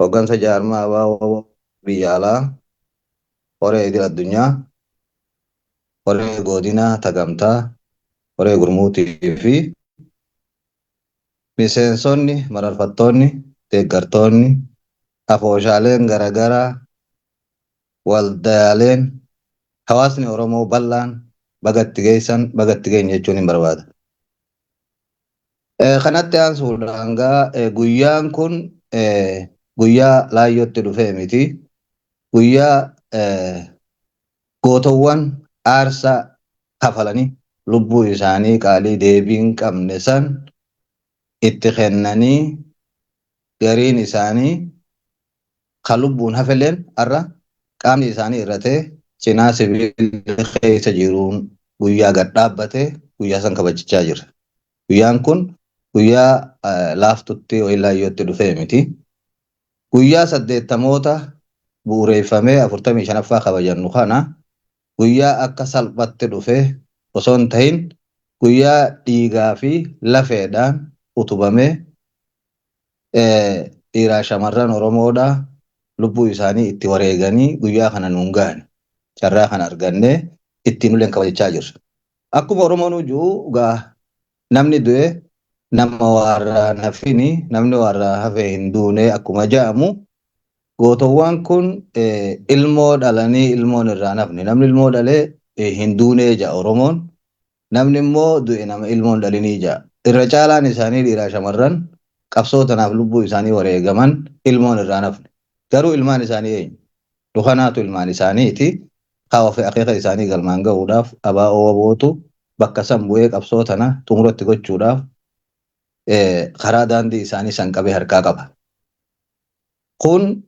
Hooggansa jaarmaa ABO biyya alaa, horee idil addunyaa, horee godina tagamtaa, horee gurmuutii fi miseensonni, mararfattoonni, deeggartoonni, afooshaaleen garaagaraa, waldaaleen, hawaasni Oromoo bal'aan bagatti geessan bagatti geenya jechuun hin barbaada. Kanatti aansuudhaan guyyaan kun guyyaa laayyootti dhufee miti. Guyyaa gootowwan aarsaa kafalanii lubbuu isaanii qaalii deebii hin qabne san itti kennanii gariin isaanii kan lubbuun hafeleen har'a qaamni isaanii irratee cinaa sibiila keessa jiruun guyyaa gad dhaabbatee guyyaa san kabajachaa jira. Guyyaan kun guyyaa laaftutti yookiin laayyootti dhufee miti. Guyyaa 80 bu'uureeffamee 45ffaa kabajannu kana guyyaa akka salphatti dhufee osoo hin ta'in guyyaa dhiigaa fi lafeedhaan utubamee dhiiraa shamarran Oromoodhaa lubbuu isaanii itti wareeganii guyyaa kana nuun gahan carraa kana argannee ittiin uleen kabajachaa jirra. Akkuma Oromoon hujuu namni du'e nama warraa nafini namni warraa hafee hin duune akkuma jedhamu gootowwan kun ilmoo dhalanii ilmoon irraa nafne namni ilmoo dhalee hin duunee ja'a Oromoon namni immoo du'e nama ilmoon dhalinii ja'a. Irra caalaan isaanii dhiiraa shamarran qabsoo tanaaf lubbuu isaanii wareegaman ilmoon irraa nafne. Garuu ilmaan isaanii eenyu? Dukanaatu ilmaan isaaniiti. Kaawwa fi akeeka isaanii galmaan gahuudhaaf ABO bootu bakka san bu'ee qabsoo tana xumuratti gochuudhaaf karaa daandii isaanii san qabee harkaa qaba. Kun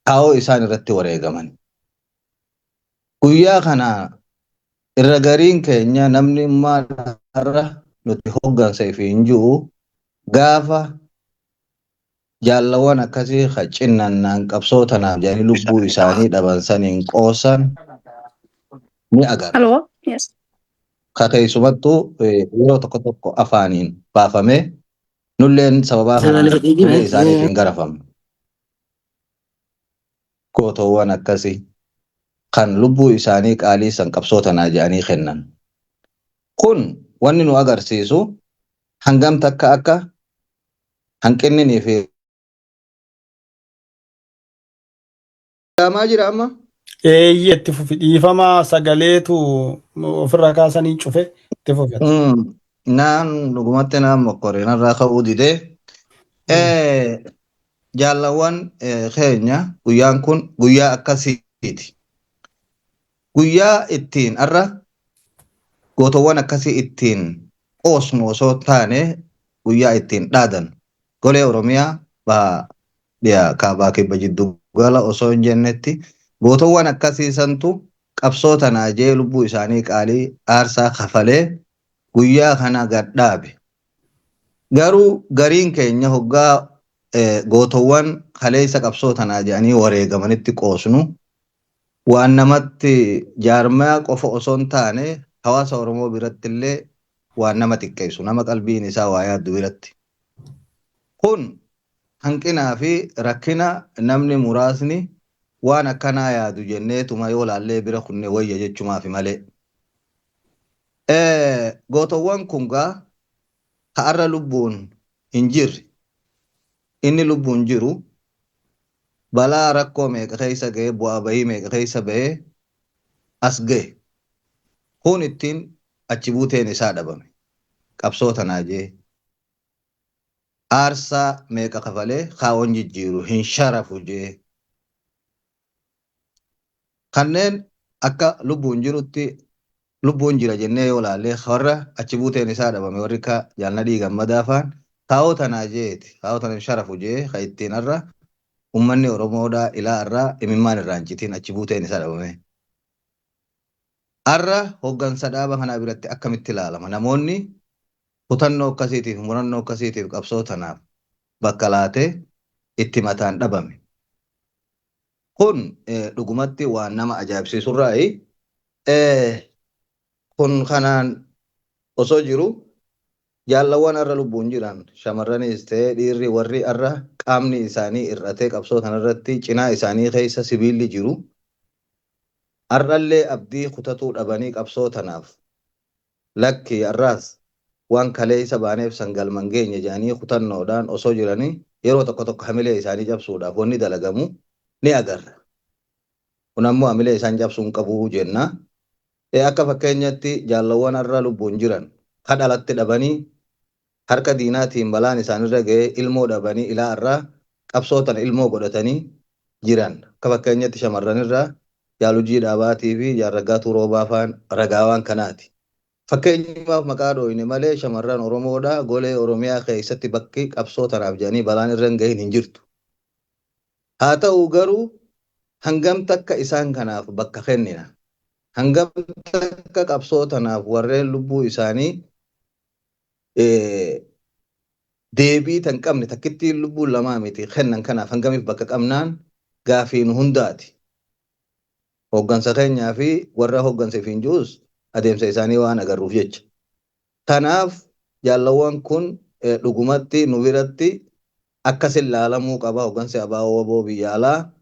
kaawoo isaan irratti wareegaman. Guyyaa kana irra gariin keenya namni maal nuti hooggansa fi hin jiru gaafa jaallawwan akkasii cinnannaan qabsoo tanaaf jedhanii lubbuu isaanii dhaban saniin qoosan ni agarra. Hello? Yes. Keessumattuu yeroo tokko tokko afaaniin baafamee nulleen sababaa kanaan isaaniif hin garafamne. Gootowwan akkasii kan lubbuu isaanii qaalii san qabsoo tanaa jedhanii kennan. Kun wanni nu agarsiisu hangam takka akka hanqinni fi Gaamaa jira amma? Itti fufi dhiifama sagaleetu ofirraa kaasanii cufe itti fufata. Naan dhugumatti naan mokkoreen irraa ka'uu didee jaallawwan keenya guyyaan kun guyyaa akkasiiti. Guyyaa ittiin har'a gootowwan akkasii ittiin qoosnu osoo taane guyyaa ittiin dhaadan golee Oromiyaa kaabaa kibba jiddu gala osoo hin jennetti gootowwan akkasiisantu qabsoo tanaa jee lubbuu isaanii qaalii aarsaa kafalee guyyaa kana gad dhaabe. Garuu gariin keenya hoggaa gootowwan kaleessa qabsoo tanaa jedhanii wareegamanitti qoosnu waan namatti jaarmaa qofa osoo hin taane hawaasa Oromoo biratti illee waan nama xiqqeessu nama qalbiin isaa waa yaaddu biratti. Kun hanqinaa fi rakkina namni muraasni waan akkanaa yaadu jenneetuma yoo laallee bira kunne wayya jechumaaf malee. Gootowwan kun har'a lubbuun hin jirre inni lubbuun jiru balaa rakkoo meeqa keessa ga'ee bu'aa bahii meeqa keessa ba'ee as ga'e. Kun ittiin achi buuteen isaa dhabame qabsoo tanaa jee. Aarsaa meeqa kafalee kaawwan jijjiiru hin sharafu jee. Kanneen akka lubbuun jirutti lubbuun jira jennee yoo laallee warra achi buuteen isaa dhabame warri jaalladhii gammadaa faan kaawoo tanaa jeeti. Kaawoo tana hin sharafu jee ka ittiin har'a uummanni Oromoodhaa ilaa irraa imimmaan irraa hin citiin achi buuteen isaa dhabame. Har'a hooggansa dhaaba kanaa biratti akkamitti ilaalama? Namoonni kutannoo akkasiitiif murannoo akkasiitiif qabsoo tanaaf bakka laatee itti mataan dhabame. Kun dhugumatti waan nama ajaa'ibsiisurraayi. Kun kanaan osoo jiru jaallawwan har'a lubbuun jiran shamarranis ta'ee dhiirri warri har'a qaamni isaanii irratee qabsoo kanarratti cinaa isaanii keessa sibiilli jiru har'allee abdii kutatuu dhabanii qabsoo tanaaf lakki arraas waan kaleessa baaneef sangalman geenye jedhanii kutannoodhaan osoo jiranii yeroo tokko hamilee isaanii cabsuudhaaf wanni dalagamu ni agarra. Kun ammoo hamilee isaan cabsuun qabu jenna. Akka fakkeenyatti jaallawwan har'a lubbuun jiran kadhalatti dhabanii harka diinaatiin balaan isaanirra ga'ee ilmoo dhabanii ilaa irraa qabsootan ilmoo godhatanii jiran. Akka fakkeenyatti shamarranirraa jaalujii dhaabaatii fi jaarragaatuu roobaa faan ragaawwan kanaati. Fakkeenyaaf maqaa dhooyne malee shamarran Oromoodha golee Oromiyaa keessatti bakki qabsoo tanaaf jedhanii balaan irra hin gahin hin jirtu. Haa ta'u garuu hangam takka isaan kanaaf bakka kennina. Hangam takka qabsoo tanaaf warreen lubbuu isaanii deebii tan qabne takkittiin lubbuun lamaa miti kennan kanaaf hangamiif bakka qabnaan gaafiin hundaati. Hoggansa keenyaa fi warra hogganseef hin jirus adeemsa isaanii waan agarruuf jecha. Kanaaf jaallawwan kun dhugumatti nu biratti akkasin laalamuu qaba. Hoggansi abaaboo waboo biyya alaa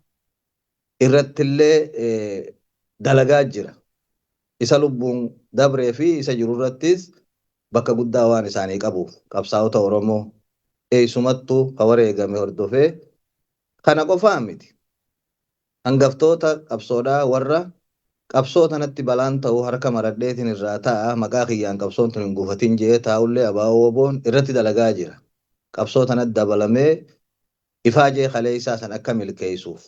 irrattillee dalagaa jira. Isa lubbuun dabree fi isa jirurrattis bakka guddaa waan isaanii qabuuf qabsaa'ota Oromoo eessumattuu ka wareegame hordofee kana qofaa miti. Hangaftoota qabsoodhaa warra qabsoo tanatti balaan ta'uu harka maradheetiin irraa ta'a maqaa kiyyaan qabsoon tun hin gufatin jee taa'ullee abaaboo waboon irratti dalagaa jira. Qabsoo tanatti dabalamee ifaajee kalee isaa san akka milkeessuuf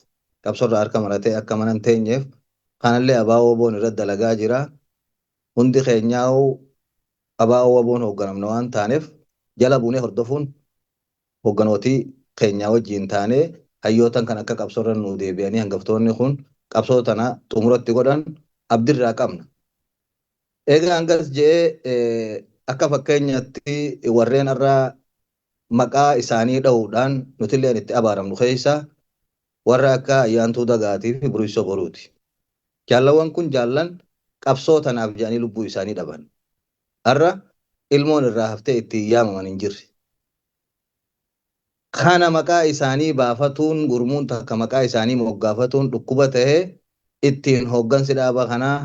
qabsoorraa harka maratee akka manan teenyeef kanallee abaaboo waboon irratti dalagaa jira. Hundi keenyaa'u abaaboo waboon hoogganamna waan taaneef jala buunee hordofuun hogganootii keenyaa wajjin taanee hayyootan kan akka qabsoorra nuu deebi'anii hangaftoonni kun qabsoo tana xumuratti godhan abdirraa qabna. Egaa hangas jedhee akka fakkeenyatti warreen irraa maqaa isaanii dha'uudhaan nutillee itti abaaramnu keessa warra akka Ayyaantuu Dagaatii fi Buriisoo Boruuti. Jaallawwan kun jaallan qabsoo tanaaf jedhanii lubbuu isaanii dhaban. Har'a ilmoon irraa haftee itti yaamaman hin jirre. Kana maqaa isaanii baafatuun gurmuun takka maqaa isaanii moggaafatuun dhukkuba ta'ee ittiin hoggansi dhaaba kanaa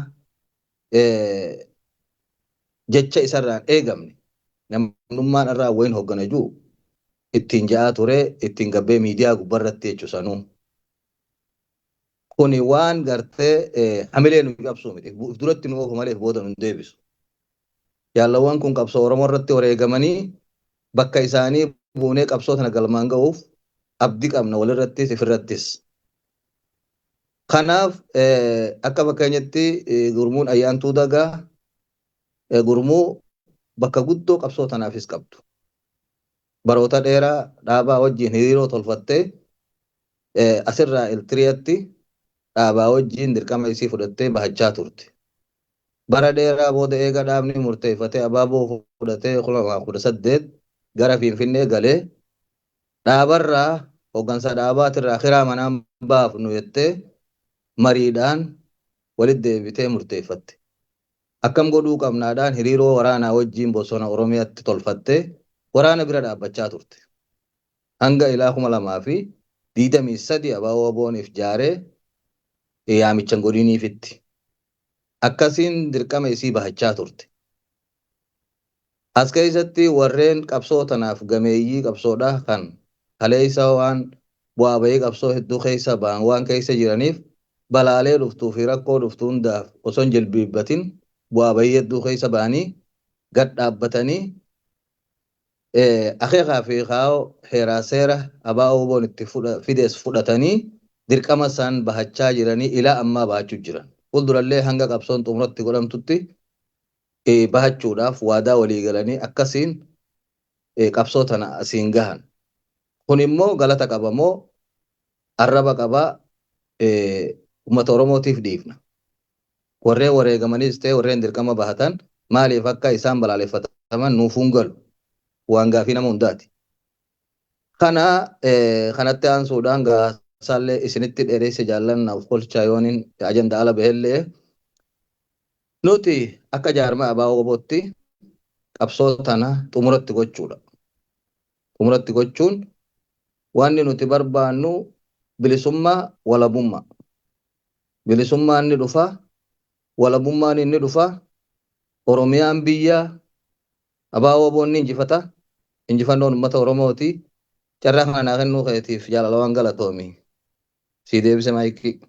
jecha isarraan eegamne namnummaan irraa wayin hoggana jiru ittiin ja'aa ture ittiin gabbee miidiyaa gubbarratti jechuusanuu. Kuni waan gartee hamilee nu qabsuu miti. Duratti nu oofu malee booda nu deebisu. Jaallawwan kun qabsoo Oromoo irratti wareegamanii bakka isaanii buunee qabsoo tana galmaan ga'uuf abdii qabna walirrattis ifirrattis. Kanaaf akka fakkeenyatti gurmuun Ayyaantuu Dagaa gurmuu bakka guddoo qabsoo tanaafis qabdu. Baroota dheeraa dhaabaa wajjin hiriiroo tolfattee asirraa Iltiriyaatti dhaabaa wajjin dirqama isii fudhattee bahachaa turte. Bara dheeraa booda eega dhaabni murteeffatee abaaboo fudhatee 2018 gara Finfinnee galee dhaabarraa hoggansa dhaabaatirraa kiraa manaan baafnu jettee mariidhaan walitti deebitee murteeffatte. Akkam godhuu qabnaadhaan hiriiroo waraanaa wajjin bosona Oromiyaatti tolfattee waraana bira dhaabbachaa turte. Hanga ilaa 2023 abaaboo wabooniif jaaree yaamichan godhiniifitti. Akkasiin dirqama isii bahachaa turte. As keessatti warreen qabsoo tanaaf gameeyyii qabsoodhaa kan kaleessa waan bu'aa bahii qabsoo hedduu keessa ba'an waan keessa jiraniif balaalee dhuftuu fi rakkoo dhuftuu hundaaf osoo hin jilbiibbatin bu'aa bahii hedduu keessa ba'anii gad dhaabbatanii akeekaa fi kaa'oo heeraa seera abaaboo waboon itti fidees fudhatanii dirqama isaan bahachaa jiranii ilaa ammaa bahachuu jiran. Fuuldurallee hanga qabsoon xumuratti godhamtutti bahachuudhaaf waadaa walii galanii akkasiin qabsoo tana asiin gahan. Kun immoo galata qabamoo arraba qabaa uummata Oromootiif dhiifna. Warreen wareegamanis ta'e warreen dirqama bahatan maaliif akka isaan balaaleffataman nuuf hin galu waan gaafii nama hundaati. Kanatti aansuudhaan gaasaallee isinitti dheereesse jaallannaaf kolchaa yooniin ajanda ala bahellee nuti akka jaarmaa abaaboo wabootti qabsoo tana xumuratti gochuudha. Xumuratti gochuun wanni nuti barbaannu bilisummaa walabummaa. Bilisummaan ni dhufa, walabummaan ni dhufa. Oromiyaan biyya abaaboo boonni injifata. Injifannoon uummata Oromooti. Carraa kanaa kennuu keetiif jaalalawwan galatoomi. Sii deebise maayikii.